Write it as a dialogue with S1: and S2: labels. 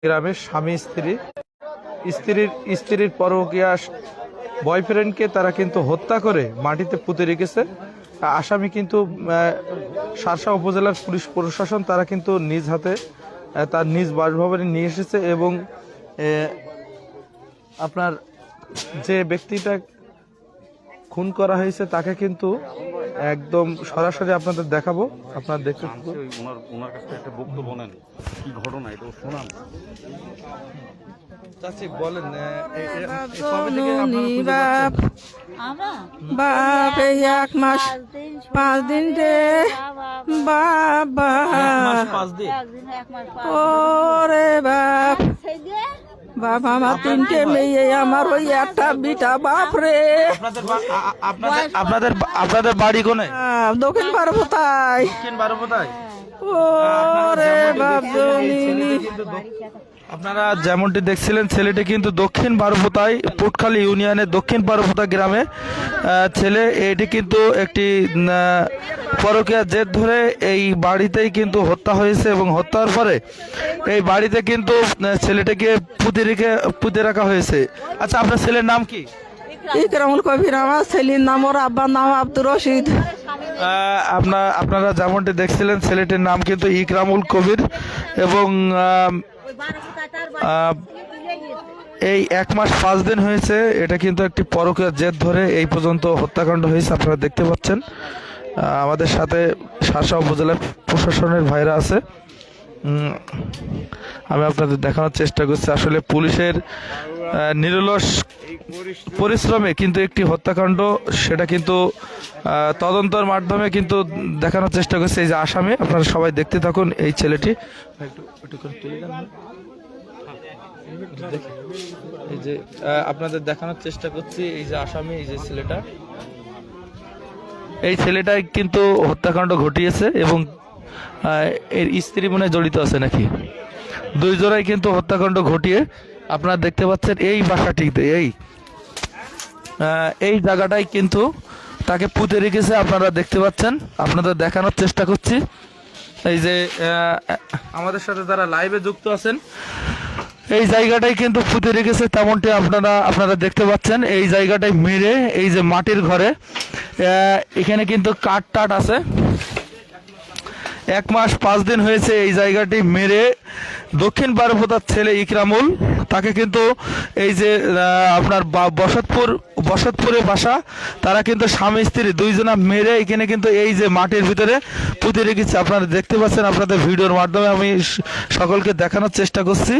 S1: গ্রামের স্বামী স্ত্রীর পরকীয়া বয়ফ্রেন্ডকে তারা কিন্তু হত্যা করে মাটিতে পুঁতে রেখেছে। আসামি কিন্তু শার্শা উপজেলার পুলিশ প্রশাসন তারা কিন্তু নিজ হাতে তার নিজ বাসভবনে নিয়ে এসেছে এবং আপনার যে ব্যক্তিটা খুন করা হয়েছে তাকে কিন্তু একদম সরাসরি আপনাদের দেখাবো। আপনারা দেখতে
S2: ওনার কাছে একটা বক্তব্য নেন, কি ঘটনা এটা শোনান।
S1: চাচি বলেন
S3: বাপ এই 1 মাস 5 দিন রে বাবা, ওরে বাপ বাপ, আমার 3টে মেয়ে, আমার ওই একটা বিটা, বাপ রে।
S1: আপনাদের বাড়ি কোনে?
S3: দক্ষিণ বারোপতায়। ওরে বাপ জমিনি।
S1: আপনারা যেমনটি দেখছিলেন ছেলেটি কিন্তু দক্ষিণ বারোপতায় পুটখালী ইউনিয়নের দক্ষিণ বারোপতা গ্রামে ছেলে। এটি কিন্তু একটি পরকীয়ার জের ধরে এই বাড়িতেই কিন্তু হত্যা হয়েছে এবং হত্যার পরে এই বাড়িতে কিন্তু ছেলেটিকে পুঁতে রাখা হয়েছে। আচ্ছা, আপনার ছেলের নাম কি?
S3: ইকরামুল কবির আমার ছেলের নাম, ওর আব্বার নাম আব্দুর রশিদ।
S1: আপনারা যেমনটি দেখছিলেন ছেলেটির নাম কিন্তু ইকরামুল কবির এবং এই 1 মাস 5 দিন হয়েছে। এটা কিন্তু একটি পরকীয়ার জের ধরে এই পর্যন্ত হত্যাকাণ্ড হয়েছে। আপনারা দেখতে পাচ্ছেন আমাদের সাথে শার্শা উপজেলার প্রশাসনের ভাইরা আছে। আমি আপনাদের দেখানোর চেষ্টা করছি আসলে পুলিশের নিরলস পরিশ্রমে কিন্তু একটি হত্যাকাণ্ড, সেটা কিন্তু তদন্তের মাধ্যমে কিন্তু দেখানোর চেষ্টা করছে এই যে আসামি। আপনারা সবাই দেখতে থাকুন। এই ছেলেটি এই যে আপনাদের দেখানোর চেষ্টা করছি, এই যে আসামি, এই যে ছেলেটা, এই ছেলেটাই কিন্তু হত্যাকাণ্ড ঘটিয়েছে এবং এর স্ত্রী মনে জড়িত আছে নাকি, দুইজনাই কিন্তু হত্যাকাণ্ড ঘটিয়ে আপনারা দেখতে পাচ্ছেন এই বাসাটিতে এই জায়গাটাই কিন্তু তাকে পুঁতে রেখেছে। আপনারা দেখতে পাচ্ছেন, আপনাদের দেখানোর চেষ্টা করছি। এই যে আমাদের সাথে যারা লাইভে যুক্ত আছেন, এই জায়গাটাই কিন্তু পুঁতে রেখেছে তেমনটি আপনারা দেখতে পাচ্ছেন। এই জায়গাটায় মেরে এই যে মাটির ঘরে এখানে কিন্তু কাঠ আছে। 1 মাস 5 দিন হয়েছে এই জায়গাটি মেরে দক্ষিণ বারোপতার ছেলে ইকরামুল, তাকে কিন্তু এই যে আপনার বসতপুরে বাসা, তারা কিন্তু স্বামী স্ত্রী দুইজনা মেরে এখানে কিন্তু এই যে মাটির ভিতরে পুঁতে রেখেছে। আপনারা দেখতে পাচ্ছেন, আপনাদের ভিডিওর মাধ্যমে আমি সকলকে দেখানোর চেষ্টা করছি।